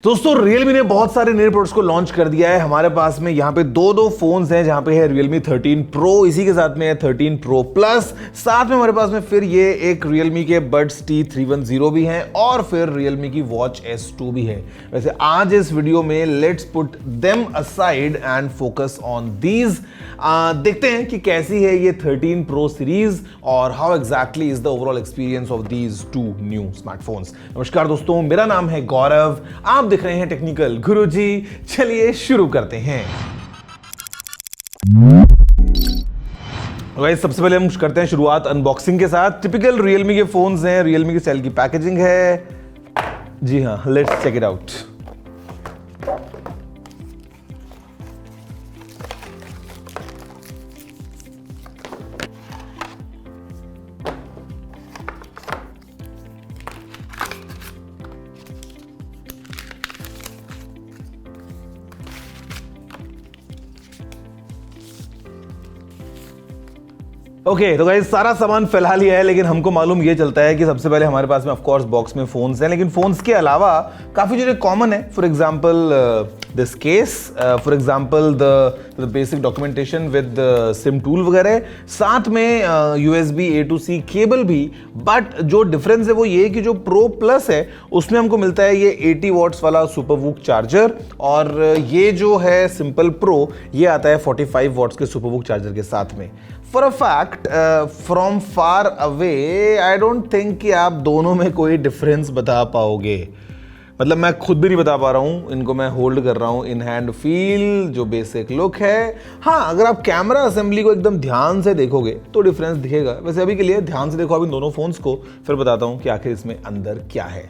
दोस्तों Realme ने बहुत सारे नए प्रोडक्ट्स को लॉन्च कर दिया है। हमारे पास में यहाँ पे दो फोन्स हैं, जहाँ पे है Realme 13 Pro, इसी के साथ में है 13 Pro Plus, साथ में हमारे पास में फिर ये एक Realme के Buds T310 भी हैं और फिर Realme की Watch S2 भी है। वैसे आज इस वीडियो में let's put them aside and focus on these. देखते हैं कि कैसी है ये 13 Pro सीरीज और how exactly is the overall experience of these two new smartphones. नमस्कार दोस्तों, मेरा नाम है गौरव, आप दिख रहे हैं टेक्निकल गुरुजी। चलिए शुरू करते हैं। गाइस सबसे पहले हम करते हैं शुरुआत अनबॉक्सिंग के साथ। टिपिकल Realme के फोन्स हैं, Realme की स्टाइल की पैकेजिंग है। जी हाँ, let's check it out. Okay तो गाइस सारा सामान फैला लिया है, लेकिन हमको मालूम ये चलता है कि सबसे पहले हमारे पास में ऑफ कोर्स बॉक्स में फोन्स हैं, लेकिन फोन्स के अलावा काफी चीजें कॉमन है। For example this case, for example the basic documentation with SIM tool वगैरह, साथ में USB A to C cable भी। बट जो डिफरेंस है वो ये कि जो प्रो प्लस है उसमें हमको मिलता है ये 80 वॉट्स वाला सुपर वूक चार्जर, और ये जो है सिंपल प्रो ये आता है 45 वॉट्स के सुपर वूक चार्जर के साथ में। For a fact from far away I don't think कि आप दोनों में कोई डिफरेंस बता पाओगे। मतलब मैं खुद भी नहीं बता पा रहा हूँ, इनको मैं होल्ड कर रहा हूँ इन हैंड, फील जो बेसिक लुक है। हाँ, अगर आप कैमरा असेंबली को एकदम ध्यान से देखोगे तो डिफरेंस दिखेगा। वैसे अभी के लिए ध्यान से देखो अभी दोनों फोन्स को, फिर बताता हूँ कि आखिर इसमें अंदर क्या है।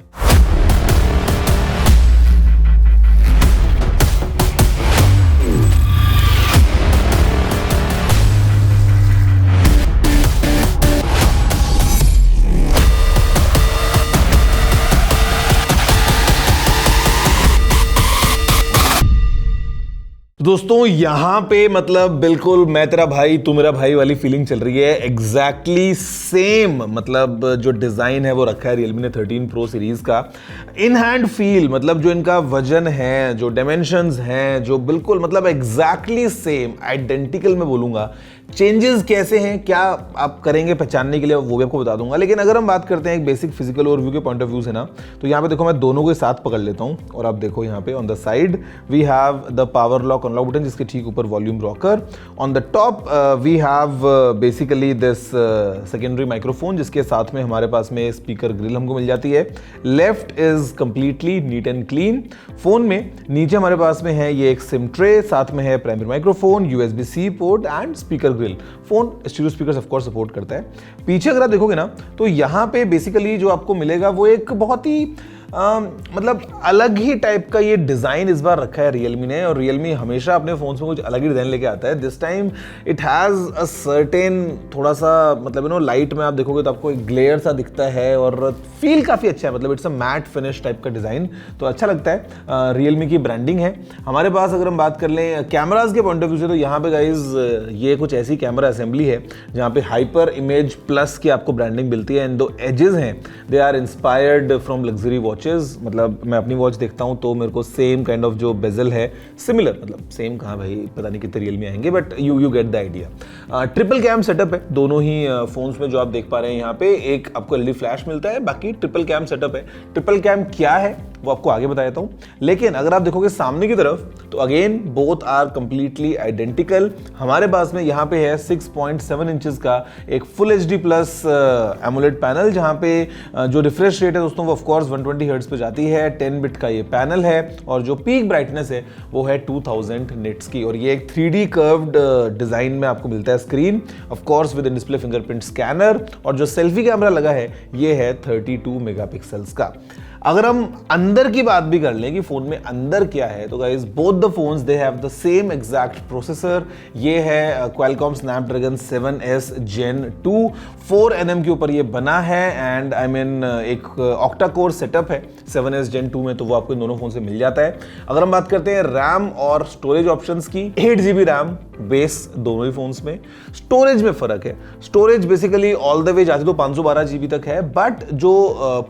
दोस्तों यहाँ पे मतलब बिल्कुल मैं तेरा भाई तू मेरा भाई वाली फीलिंग चल रही है। एग्जैक्टली सेम मतलब जो डिजाइन है वो रखा है Realme ने 13 Pro सीरीज का। इन हैंड फील मतलब जो इनका वजन है, जो डायमेंशंस हैं, जो बिल्कुल मतलब एग्जैक्टली सेम आइडेंटिकल मैं बोलूंगा। चेंजेस कैसे हैं, क्या आप करेंगे पहचानने के लिए, वो भी आपको बता दूंगा। लेकिन अगर हम बात करते हैं एक बेसिक फिजिकल ओवरव्यू के पॉइंट ऑफ व्यू से ना, तो यहाँ पे देखो मैं दोनों को साथ पकड़ लेता हूँ और आप देखो यहाँ पे on the side we have the power lock unlock button, जिसके ठीक ऊपर volume rocker. On the top we have basically this secondary microphone, जिसके साथ में हमारे पास में स्पीकर ग्रिल हमको मिल जाती है। Left is completely neat and clean. Phone में नीचे हमारे पास में है ये एक सिम ट्रे, साथ में है primary microphone, USB-C port and speaker grill. Phone stereo speakers of course support करता है। पीछे अगर आप देखोगे ना तो यहाँ पे बेसिकली जो आपको मिलेगा वो एक बहुत ही मतलब अलग ही टाइप का ये डिजाइन इस बार रखा है Realme ने। और Realme हमेशा अपने फोन्स में कुछ अलग ही डिजाइन लेके आता है। This time it has a certain थोड़ा सा मतलब लाइट में आप देखोगे तो आपको एक ग्लेयर सा दिखता है और फील काफी अच्छा है। मतलब it's a matte finish type का डिजाइन, तो अच्छा लगता है। Realme की ब्रांडिंग है हमारे पास। अगर हम बात कर लें कैमराज के पॉइंट ऑफ व्यू से, तो यहाँ पे गाइज ये कुछ ऐसी कैमरा असेंबली है जहाँ पे हाइपर इमेज प्लस की आपको ब्रांडिंग मिलती है। एंड दो एजेस हैं they are inspired from luxury watches. मतलब मैं अपनी वॉच देखता हूं तो मेरे को सेम काइंड ऑफ जो बेजल है सिमिलर, मतलब सेम कहाँ भाई पता नहीं कितने Realme आएंगे, but you get the idea. Triple cam setup है दोनों ही फोन्स में, जो आप देख पा रहे हैं यहाँ पे। एक आपको LED फ्लैश मिलता है, बाकी ट्रिपल कैम सेटअप है। ट्रिपल कैम क्या है वो आपको आगे बता देता हूं। लेकिन अगर आप देखोगे सामने की तरफ तो again both are completely identical. हमारे पास में यहाँ पे है 6.7 इंचेस का एक full HD plus AMOLED panel, जहाँ पे जो रिफ्रेश रेट है दोस्तों वो ऑफकोर्स 120 हर्ट्ज पे जाती है। 10 बिट का ये पैनल है और जो पीक ब्राइटनेस है वो है 2000 निट्स की। और ये एक 3D कर्व्ड डिजाइन में आपको मिलता है screen, of course with display fingerprint scanner. और जो सेल्फी कैमरा लगा है ये है 32 मेगापिक्सल्स का। अगर हम अंदर की बात भी कर लें कि फोन में अंदर क्या है, तो guys both the phones they have the same exact processor. ये है Qualcomm Snapdragon 7S Gen 2, 4nm के ऊपर ये बना है। एंड आई मीन एक ऑक्टा कोर सेटअप है 7S Gen 2 में, तो वो आपको इन दोनों फोन से मिल जाता है। अगर हम बात करते हैं रैम और स्टोरेज ऑप्शंस की, 8GB रैम बेस दोनों ही फोन्स में। स्टोरेज में फर्क है, storage basically all the way जाती तो 512GB तक है, बट जो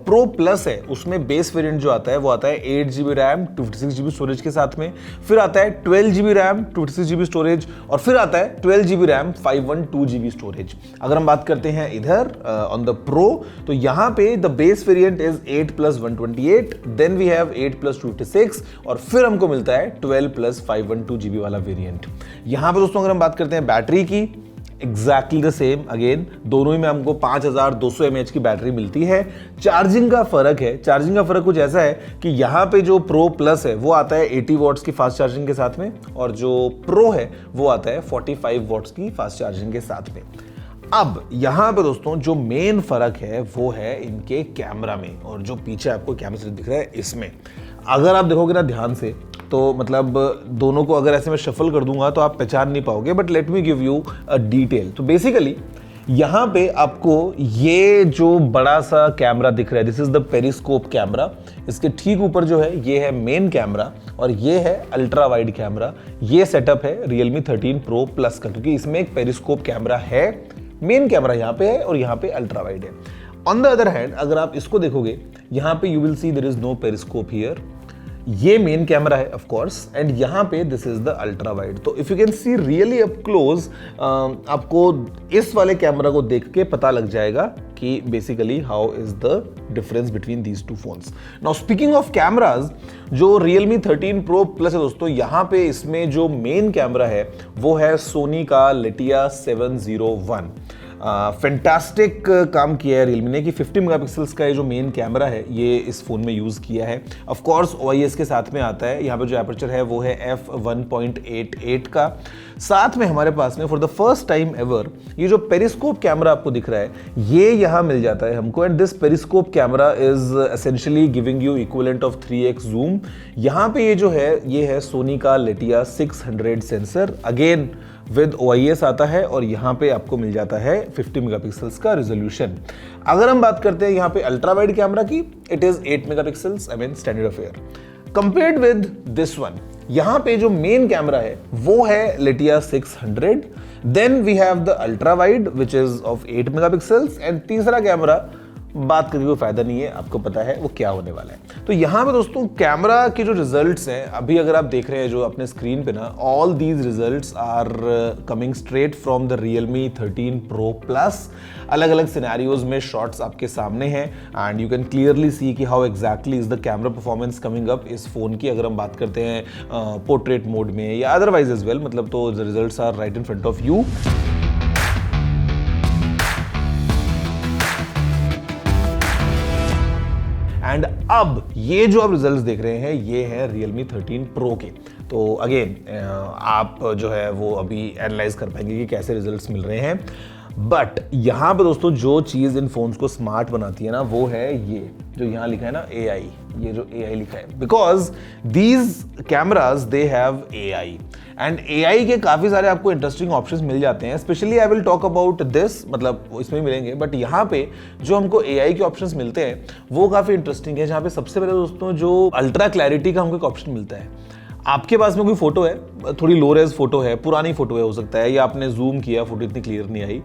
प्रो प्लस है उसमें में बेस वेरिएंट जो आता है वो आता है 8GB रैम 256GB स्टोरेज के साथ में, फिर आता है 12GB रैम 256GB स्टोरेज, और फिर आता है 12GB रैम 512GB स्टोरेज। अगर हम बात करते हैं इधर ऑन द प्रो, तो यहाँ पे the base variant is 8+128, then we have 8+256, और फिर हमको मिलता है 12+512GB वाला वेरिएंट। यहाँ पे दोस्तों अगर हम बात करते हैं बैटरी की, एग्जैक्टली द सेम, अगेन दोनों ही में हमको 5200 mAh की बैटरी मिलती है। चार्जिंग का फर्क है, चार्जिंग का फर्क कुछ ऐसा है कि यहाँ पे जो प्रो प्लस है वो आता है 80 वॉट्स की फास्ट चार्जिंग के साथ में, और जो प्रो है वो आता है 45 वॉट्स की फास्ट चार्जिंग के साथ में। अब यहां पे दोस्तों जो मेन फर्क है वो है इनके कैमरा में, और जो पीछे आपको कैमरा से दिख रहा है इसमें। अगर आप देखोगे ना ध्यान से तो मतलब दोनों को अगर ऐसे मैं शफल कर दूंगा तो आप पहचान नहीं पाओगे, but let me give you a detail. तो बेसिकली यहाँ पे आपको ये जो बड़ा सा कैमरा दिख रहा है, this is the periscope camera. इसके ठीक ऊपर जो है ये है मेन कैमरा, और ये है अल्ट्रा वाइड कैमरा। ये सेटअप है Realme 13 Pro Plus का, क्योंकि इसमें एक पेरिस्कोप कैमरा है। मेन कैमरा यहाँ पे है और यहाँ पे अल्ट्रा वाइड है। ऑन द अदर हैंड अगर आप इसको देखोगे, यहाँ पे you will see there is no periscope here. ये मेन कैमरा है ऑफ कोर्स, एंड यहाँ पे this is the ultra wide. तो if you can see really up close, आपको इस वाले कैमरा को देख के पता लग जाएगा कि basically how is the difference between these two phones. Now speaking of cameras, जो Realme 13 Pro Plus है दोस्तों, यहाँ पे इसमें जो मेन कैमरा है वो है सोनी का लेटिया 701। फैंटास्टिक काम किया है Realme ने कि 50 मेगापिक्सल्स का ये जो मेन कैमरा है ये इस फोन में यूज किया है। ऑफ कोर्स OIS के साथ में आता है। यहाँ पे जो एपर्चर है वो है f1.88 का। साथ में हमारे पास में for the first time ever ये जो पेरिस्कोप कैमरा आपको दिख रहा है ये यहाँ मिल जाता है हमको, and this periscope camera is essentially giving you equivalent of 3x zoom. यहाँ पे ये जो है ये है सोनी का Letia 600 sensor, again with OIS आता है, और यहाँ पे आपको मिल जाता है 50 मेगापिक्सल्स का रिजोल्यूशन। अगर हम बात करते हैं यहाँ पे अल्ट्रा वाइड कैमरा की, it is 8 megapixels, I mean standard affair. Compared with this one, यहाँ पे जो मेन कैमरा है वो है Lytia 600, then we have the ultra wide which is of 8 megapixels, and तीसरा कैमरा बात करके कोई फायदा नहीं है, आपको पता है वो क्या होने वाला है। तो यहाँ पे दोस्तों कैमरा के जो रिजल्ट्स हैं अभी अगर आप देख रहे हैं जो अपने स्क्रीन पे ना, all these results are coming straight from the Realme 13 Pro Plus। अलग अलग सिनेरियोज में शॉट्स आपके सामने हैं, and you can clearly see कि how exactly is the camera performance coming up इस फोन की। अगर हम बात करते हैं पोर्ट्रेट मोड में या अदरवाइज एज वेल, मतलब तो the results are right in front of you. And अब ये जो आप रिजल्ट्स देख रहे हैं ये है Realme 13 Pro के। तो अगेन आप जो है वो अभी एनालाइज कर पाएंगे कि कैसे रिजल्ट्स मिल रहे हैं। बट यहाँ पे दोस्तों जो चीज़ इन फोन्स को स्मार्ट बनाती है ना वो है ये जो यहाँ लिखा है ना AI, ये जो AI लिखा है, because these cameras they have AI, and AI के काफ़ी सारे आपको इंटरेस्टिंग ऑप्शंस मिल जाते हैं। Specially I will talk about this, मतलब इसमें मिलेंगे, बट यहाँ पे जो हमको AI के ऑप्शंस मिलते हैं वो काफ़ी इंटरेस्टिंग है। जहाँ पे सबसे पहले दोस्तों जो अल्ट्रा क्लैरिटी का हमको एक ऑप्शन मिलता है। आपके पास में कोई फोटो है, थोड़ी लो रेज फोटो है, पुरानी फोटो है हो सकता है, या आपने जूम किया फोटो इतनी क्लियर नहीं आई,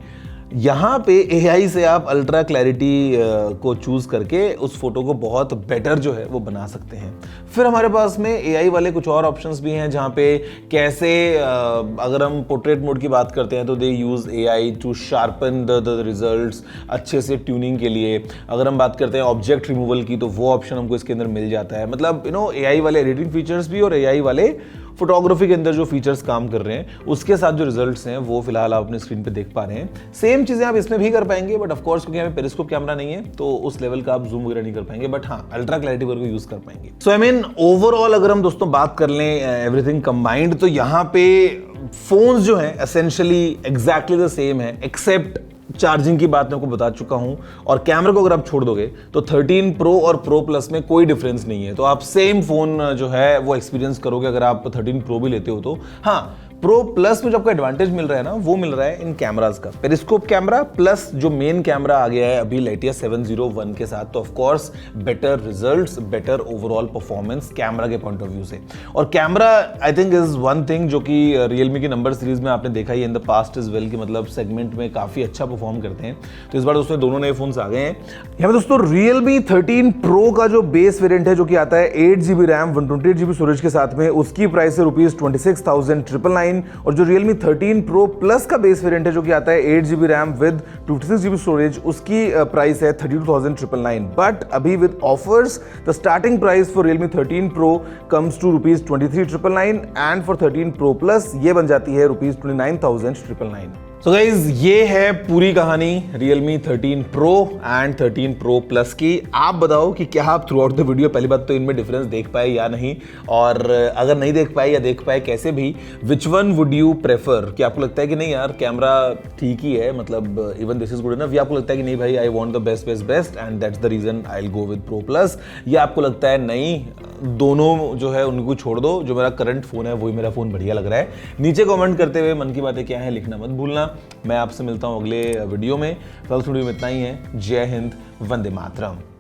यहाँ पे AI से आप अल्ट्रा क्लैरिटी को चूज करके उस फोटो को बहुत बेटर जो है वो बना सकते हैं। फिर हमारे पास में AI वाले कुछ और ऑप्शंस भी हैं जहाँ पे कैसे अगर हम पोर्ट्रेट मोड की बात करते हैं तो they use AI to sharpen the results, अच्छे से ट्यूनिंग के लिए। अगर हम बात करते हैं ऑब्जेक्ट रिमूवल की तो वो ऑप्शन हमको इसके अंदर मिल जाता है। मतलब AI वाले एडिटिंग फीचर्स भी और AI वाले फोटोग्राफी के अंदर जो फीचर्स काम कर रहे हैं उसके साथ जो रिजल्ट्स हैं वो फिलहाल आप अपने स्क्रीन पे देख पा रहे हैं। सेम चीजें आप इसमें भी कर पाएंगे, बट ऑफ कोर्स क्योंकि हमें पेरिस्कोप कैमरा नहीं है तो उस लेवल का आप जूम वगैरह नहीं कर पाएंगे, बट हाँ अल्ट्रा क्लैरिटी वगैरह को यूज कर पाएंगे। सो आई मीन ओवरऑल अगर हम दोस्तों बात कर लें एवरीथिंग कंबाइंड, तो यहाँ पे फोन्स जो हैं एसेंशियली एग्जैक्टली द सेम है, एक्सेप्ट चार्जिंग की बात मैं आपको बता चुका हूं, और कैमरा को अगर आप छोड़ दोगे तो 13 Pro और Pro Plus में कोई डिफरेंस नहीं है। तो आप सेम फोन जो है वो एक्सपीरियंस करोगे अगर आप 13 Pro भी लेते हो तो। हाँ, प्रो प्लस में जो आपको एडवांटेज मिल रहा है ना, वो मिल रहा है इन कैमराज का। पेरिस्कोप कैमरा प्लस जो मेन कैमरा आ गया है अभी लाइटिया 701 के साथ, तो of course better results, better overall performance camera के पॉइंट ऑफ व्यू से। और camera I think is one thing जो कि रियलमी की नंबर सीरीज में आपने देखा ही in the past is well, कि मतलब सेगमेंट में काफी अच्छा परफॉर्म करते हैं। तो इस बार दोस्तों दोनों नए फोन्स आ गए हैं। यहाँ पे दोस्तों Realme 13 Pro का जो बेस वेरिएंट है, जो कि आता है 8GB रैम 128GB स्टोरेज के साथ में, उसकी प्राइस है ₹26,999। और जो Realme 13 Pro Plus का बेस वेरिएंट है, जो कि आता है 8GB RAM with 256GB storage, उसकी प्राइस है 32,999। बट अभी with offers the starting price for Realme 13 Pro comes to ₹23,999 and for 13 Pro Plus ये बन जाती है ₹29,999। सो गाइज ये है पूरी कहानी Realme 13 Pro and 13 Pro Plus की। आप बताओ कि क्या आप थ्रू आउट द वीडियो पहली बात तो इनमें डिफरेंस देख पाए या नहीं, और अगर नहीं देख पाए या देख पाए कैसे भी, which one would you prefer? कि आपको लगता है कि नहीं यार कैमरा ठीक ही है, मतलब even this is good enough, या आपको लगता है कि नहीं भाई I want the best best best and that's the reason I will go with Pro Plus, या आपको लगता है नहीं दोनों जो है उनको छोड़ दो, जो मेरा करंट फोन है वही मेरा फोन बढ़िया लग रहा है? नीचे कमेंट करते हुए मन की बातें क्या है लिखना मत भूलना। मैं आपसे मिलता हूं अगले वीडियो में। कल वीडियो में इतना ही है। जय हिंद, वंदे मातरम।